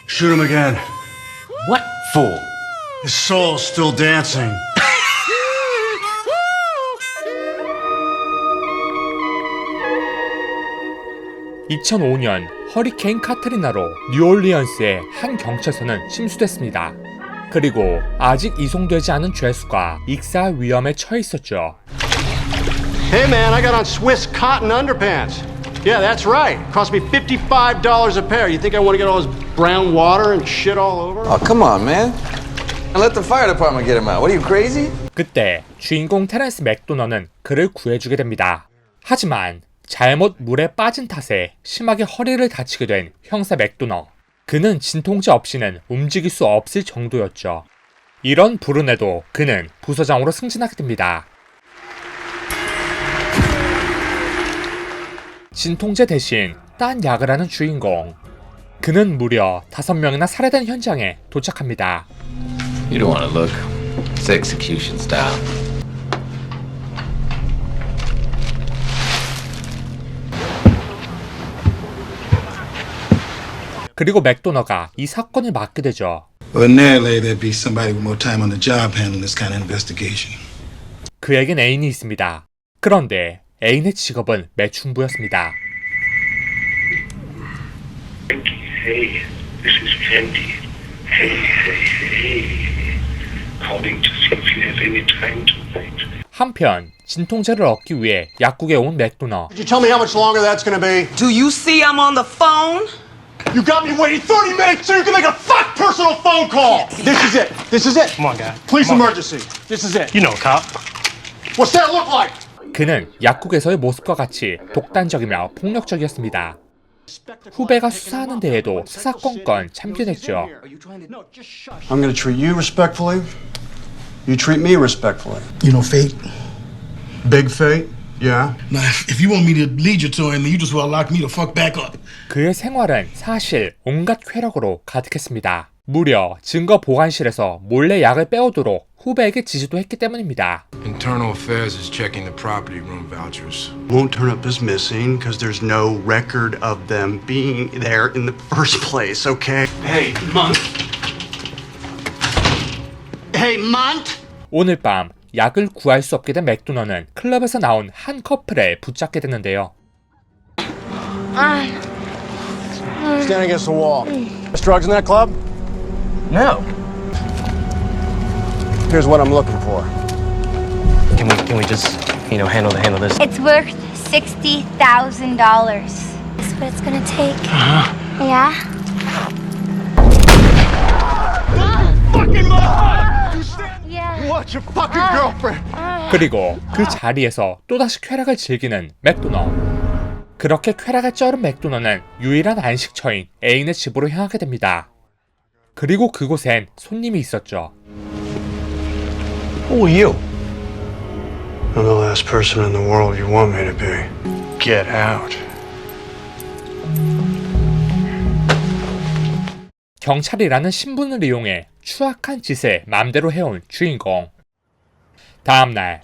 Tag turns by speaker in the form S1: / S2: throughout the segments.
S1: Shoot him again.
S2: What fool?
S1: His soul's still dancing.
S3: (2005년) 허리케인 카트리나로 뉴올리언스의 한 경찰서는 침수됐습니다. 그리고 아직 이송되지 않은 죄수가 익사할 위험에 처해 있었죠.
S1: Hey man, I got on Swiss cotton underpants. Yeah, that's right. Cost me $55 a pair. You think I want to get all this brown water and shit all over?
S4: Oh, come on, man. And let the fire department get him out. What are you, crazy?
S3: 그때 주인공 테렌스 맥도너는 그를 구해주게 됩니다. 하지만 잘못 물에 빠진 탓에 심하게 허리를 다치게 된 형사 맥도너. 그는 진통제 없이는 움직일 수 없을 정도였죠. 이런 불운에도 그는 부서장으로 승진하게 됩니다. 진통제 대신 딴 약을 하는 주인공. 그는 무려 5명이나 살해된 현장에 도착합니다.
S2: You don't want to look. It's execution style.
S3: 그리고 맥도너가 이 사건을 맡게 되죠.
S5: Ordinarily, there'd be somebody with more time on the job handling this kind of investigation.
S3: 그에겐 애인이 있습니다. 그런데 애인의 직업은 매춘부였습니다.
S6: Hey, this is Fendi. Hey. Calling to see if you have any time tonight.
S3: 한편 진통제를 얻기 위해 약국에 온 맥도너.
S1: Could you tell me how much longer that's gonna be?
S7: Do you see I'm on the phone?
S1: You got me waiting 30 minutes so you can make a fuck personal phone call! This is it. This is it.
S6: Come on, guy.
S1: Police
S6: Come on.
S1: emergency. This is it.
S6: You know, cop.
S1: What's that look like?
S3: 그는 약국에서의 모습과 같이 독단적이며 폭력적이었습니다. 후배가 수사하는 데에도 사사건건 참견했죠.
S1: I'm gonna treat you respectfully. You treat me respectfully.
S5: You know, Fate?
S1: Big fate? Yeah.
S5: Now, if you want me to lead you to him, then you just well lock me the fuck back up.
S3: 그의 생활은 사실 온갖 쾌락으로 가득했습니다. 무려 증거 보관실에서 몰래 약을 빼오도록 후배에게 지시도 했기 때문입니다.
S8: Internal Affairs is checking the property room vouchers.
S1: Won't turn up as missing because there's no record of them being there in the first place, okay? Hey, Munt. Hey, Munt.
S3: 오늘 밤 약을 구할 수 없게 된 맥도너는 클럽에서 나온 한 커플에 붙잡게 되는데요.
S1: Stand against the wall. There's drugs in that club?
S9: No.
S1: Here's what I'm looking for.
S9: Can we just, handle this?
S10: It's worth $60,000. That's what it's gonna take. Yeah?
S1: Fucking mother! You stand.
S10: Yeah.
S1: You want your fucking girlfriend?
S3: 그리고 그 자리에서 또다시 쾌락을 즐기는 맥도너. 그렇게 쾌락에 쩔은 맥도너는 유일한 안식처인 애인의 집으로 향하게 됩니다. 그리고 그곳엔 손님이 있었죠.
S9: Who are you?
S1: I'm the last person in the world you want me to be. Get out.
S3: 경찰이라는 신분을 이용해 추악한 짓을 맘대로 해온 주인공. 다음날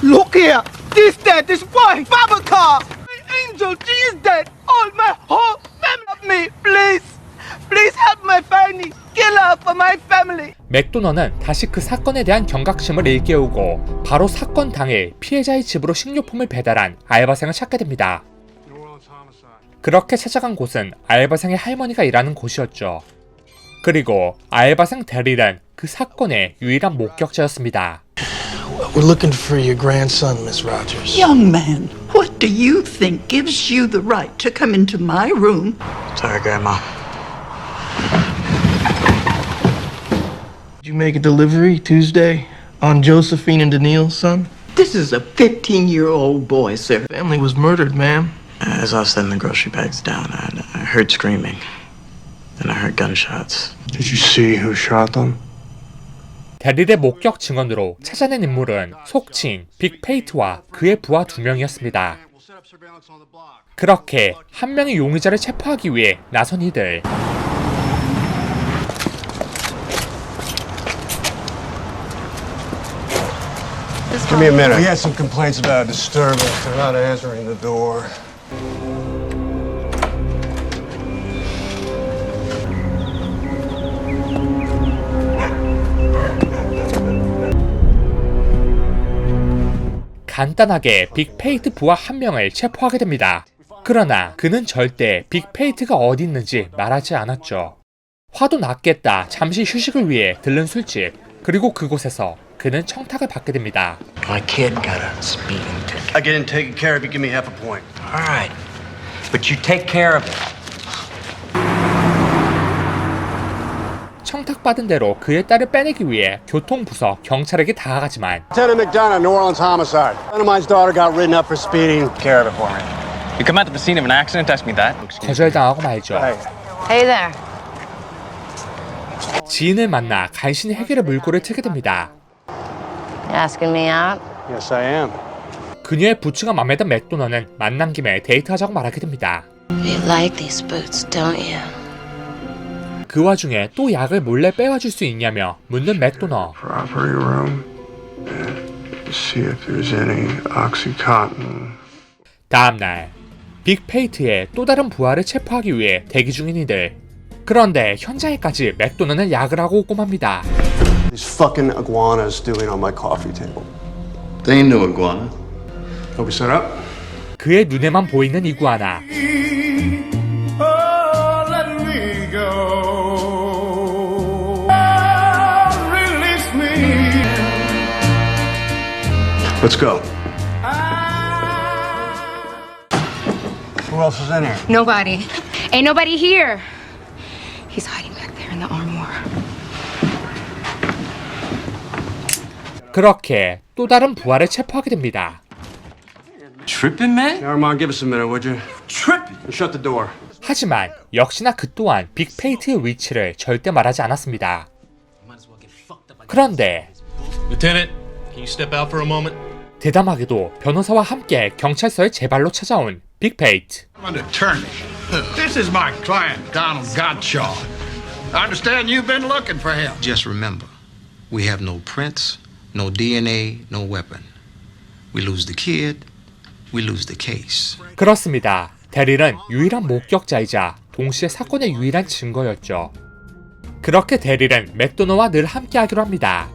S7: Look here! This dead, this boy, Babacar! Angel, she is dead! All my whole family of me, please! Please help my family! Kill her for my family!
S3: 맥도너는 다시 그 사건에 대한 경각심을 일깨우고 바로 사건 당일 피해자의 집으로 식료품을 배달한 알바생을 찾게 됩니다. 그렇게 찾아간 곳은 알바생의 할머니가 일하는 곳이었죠. 그리고 알바생 데릴은 그 사건의 유일한 목격자였습니다.
S5: We're looking for your grandson, Miss Rogers.
S11: Young man, what do you think gives you the right to come into my room?
S1: Sorry, Grandma.
S9: Did you make a delivery Tuesday on Josephine and Daniil's son?
S11: This is a 15-year-old boy, sir.
S9: Family was murdered, ma'am.
S12: As I was setting the grocery bags down, I heard screaming. Then I heard gunshots.
S1: Did you see who shot them?
S3: 데릴의 목격 증언으로 찾아낸 인물은 속칭 빅페이트와 그의 부하 2명이었습니다. 그렇게 한 명의 용의자를 체포하기 위해 나선 이들.
S1: Give me a minute. We had some complaints about a disturbance. They're not answering the door.
S3: 간단하게 빅페이트 부하 한 명을 체포하게 됩니다. 그러나 그는 절대 빅페이트가 어디 있는지 말하지 않았죠. 화도 났겠다 잠시 휴식을 위해 들른 술집, 그리고 그곳에서 그는 청탁을 받게 됩니다.
S7: My kid got a speeding ticket.
S1: I get him taken care of, you give me half a point.
S7: All right. But you take care of it.
S3: 청탁받은 대로 그의 딸을 빼내기 위해 교통부서 경찰에게 다가가지만
S1: Lieutenant McDonough, New Orleans homicide. A friend of mine's daughter got written up for speeding.
S7: Care of it for me. You come out to the scene of an accident, ask me that.
S3: 거절당하고 말죠.
S10: Hey there.
S3: 지인을 만나 간신히 해결의 물꼬를 트게 됩니다.
S10: You asking me out?
S1: Yes, I am.
S3: 그녀의 부츠가 맘에 든 맥도너는 만난 김에 데이트하자고 말하게 됩니다.
S10: You like these boots, don't you?
S3: 그 와중에 또 약을 몰래 빼와줄 수 있냐며 묻는 맥도너.
S8: Property room. See if there's any Oxycontin.
S3: 다음날 빅페이트의 또 다른 부하를 체포하기 위해 대기 중인 이들. 그런데 현장에까지 맥도너는 약을 하고 오고 맙니다.
S1: These fucking iguanas doing on my coffee table.
S5: They ain't no iguana.
S1: Hope you set up.
S3: 그의 눈에만 보이는 이구아나.
S1: Let's go. Who else is in here?
S10: Nobody. Ain't nobody here. He's hiding back there in the armoire.
S3: 그렇게 또 다른 부하를 체포하게 됩니다.
S7: Tripping, man?
S1: Armand, give us a minute, would you?
S7: Tripping.
S1: And shut the door.
S3: 하지만 역시나 그 또한 빅페이트의 위치를 절대 말하지 않았습니다. 그런데
S8: Lieutenant, can you step out for a moment?
S3: 대담하게도 변호사와 함께 경찰서에 제발로 찾아온 빅페이트.
S5: I'm an attorney. This is my client, Donald Gottschall. I understand you've been looking for him.
S13: Just remember, we have no prints, no DNA, no weapon. We lose the kid, we lose the case.
S3: 그렇습니다. 데릴은 유일한 목격자이자 동시에 사건의 유일한 증거였죠. 그렇게 데릴은 맥도너와 늘 함께하기로 합니다.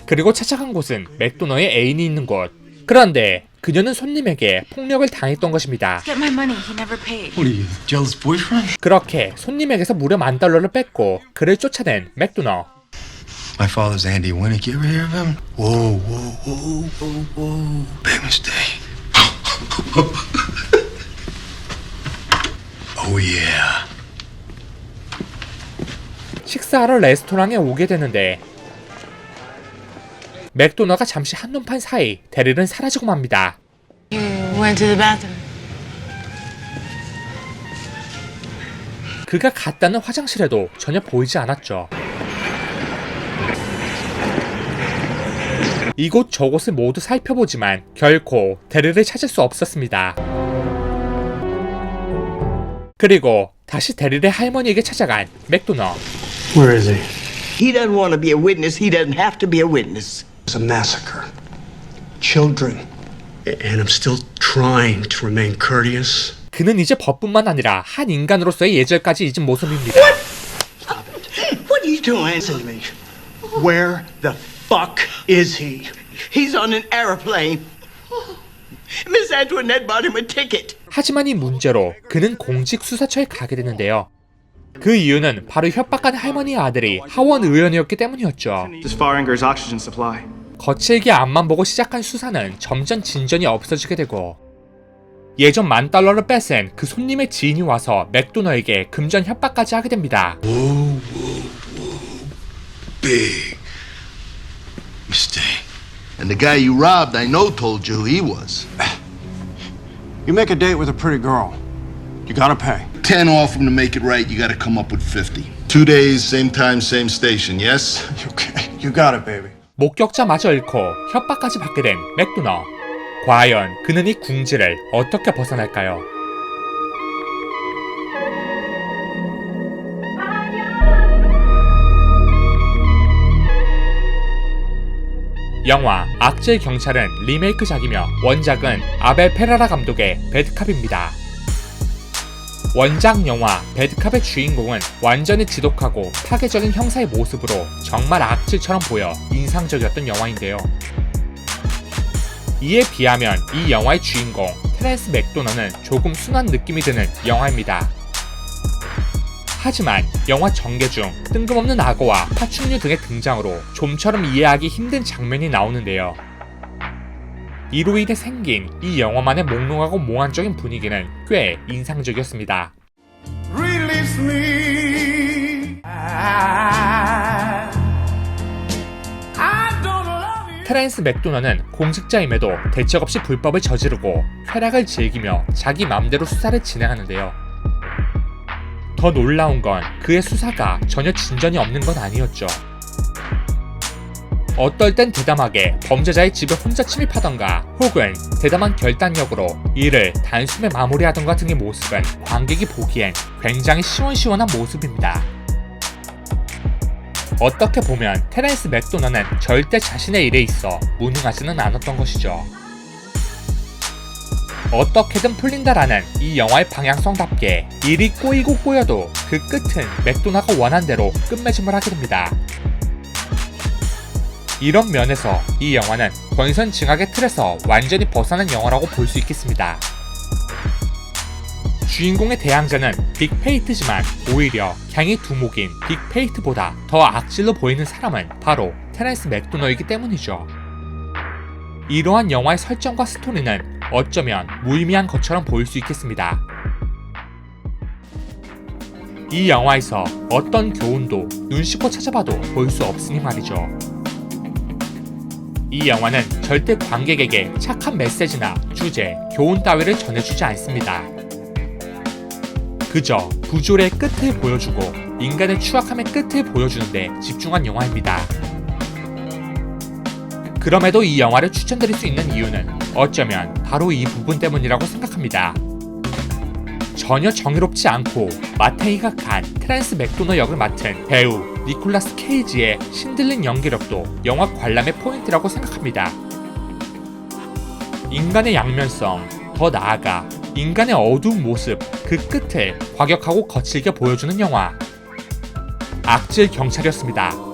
S3: 그리고 찾아간 곳은 맥도너의 애인이 있는 곳. 그런데 그녀는 손님에게 폭력을 당했던 것입니다.
S11: Get my money. He never paid.
S5: What are you, jealous boyfriend?
S3: 그렇게 손님에게서 무려 $10,000를 뺏고 그를 쫓아낸 맥도너.
S5: My father's Andy Winnick. You ever hear of him? Whoa, whoa, whoa, whoa, whoa. Big mistake. Oh yeah.
S3: 식사하러 레스토랑에 오게 되는데 맥도너가 잠시 한눈판 사이 데릴은 사라지고 맙니다.
S11: Went to the bathroom.
S3: 그가 갔다는 화장실에도 전혀 보이지 않았죠. 이곳 저곳을 모두 살펴보지만 결코 데릴을 찾을 수 없었습니다. 그리고 다시 데릴의 할머니에게 찾아간 맥도너.
S9: Where is he?
S7: He doesn't want to be a witness. He doesn't have to be a witness.
S1: It's a massacre. Children. And I'm still trying to remain courteous.
S3: 그는 이제 법뿐만 아니라 한 인간으로서의 예절까지 잊은 모습입니다.
S7: What are you doing?
S1: Listen to me. Where the fuck is he?
S7: He's on an airplane. Miss Antoinette bought him a ticket.
S3: 하지만 이 문제로 그는 공직 수사처에 가게 되는데요. 그 이유는 바로 협박한 할머니의 아들이 하원 의원이었기 때문이었죠. 거칠게 앞만 보고 시작한 수사는 점점 진전이 없어지게 되고 예전 $10,000를 뺏은 그 손님의 지인이 와서 맥도너에게 금전 협박까지 하게 됩니다.
S5: Whoa, whoa, whoa. Big mistake.
S13: And the guy you robbed, I know, told you who he was.
S1: You make a date with a pretty girl. You gotta pay.
S13: 10 off him to make it right, you gotta come up with 50. 2 days, same time, same station, yes?
S1: Okay. You got it, baby.
S3: 목격자마저 잃고 협박까지 받게 된 맥도너. 과연 그는 이 궁지를 어떻게 벗어날까요? 영화 악질 경찰은 리메이크작이며 원작은 아벨 페라라 감독의 배드캅입니다. 원작 영화 배드캅의 주인공은 완전히 지독하고 파괴적인 형사의 모습으로 정말 악질처럼 보여 인상적이었던 영화인데요. 이에 비하면 이 영화의 주인공 테렌스 맥도너는 조금 순한 느낌이 드는 영화입니다. 하지만 영화 전개 중 뜬금없는 악어와 파충류 등의 등장으로 좀처럼 이해하기 힘든 장면이 나오는데요. 이로 인해 생긴 이 영화만의 몽롱하고 몽환적인 분위기는 꽤 인상적이었습니다. 테렌스 맥도너는 공직자임에도 대책 없이 불법을 저지르고 쾌락을 즐기며 자기 맘대로 수사를 진행하는데요. 더 놀라운 건 그의 수사가 전혀 진전이 없는 건 아니었죠. 어떨 땐 대담하게 범죄자의 집에 혼자 침입하던가 혹은 대담한 결단력으로 일을 단숨에 마무리하던가 등의 모습은 관객이 보기엔 굉장히 시원시원한 모습입니다. 어떻게 보면 테렌스 맥도너는 절대 자신의 일에 있어 무능하지는 않았던 것이죠. 어떻게든 풀린다라는 이 영화의 방향성답게 일이 꼬이고 꼬여도 그 끝은 맥도너가 원한 대로 끝맺음을 하게 됩니다. 이런 면에서 이 영화는 권선징악의 틀에서 완전히 벗어난 영화라고 볼 수 있겠습니다. 주인공의 대항자는 빅페이트지만 오히려 갱의 두목인 빅페이트보다 더 악질로 보이는 사람은 바로 테렌스 맥도너이기 때문이죠. 이러한 영화의 설정과 스토리는 어쩌면 무의미한 것처럼 보일 수 있겠습니다. 이 영화에서 어떤 교훈도 눈 씻고 찾아봐도 볼 수 없으니 말이죠. 이 영화는 절대 관객에게 착한 메시지나 주제, 교훈 따위를 전해주지 않습니다. 그저 부조리의 끝을 보여주고 인간의 추악함의 끝을 보여주는 데 집중한 영화입니다. 그럼에도 이 영화를 추천드릴 수 있는 이유는 어쩌면 바로 이 부분 때문이라고 생각합니다. 전혀 정의롭지 않고 마태이가 간 테렌스 맥도너 역을 맡은 배우 니콜라스 케이지의 신들린 연기력도 영화 관람의 포인트라고 생각합니다. 인간의 양면성, 더 나아가 인간의 어두운 모습, 그 끝을 과격하고 거칠게 보여주는 영화. 악질 경찰이었습니다.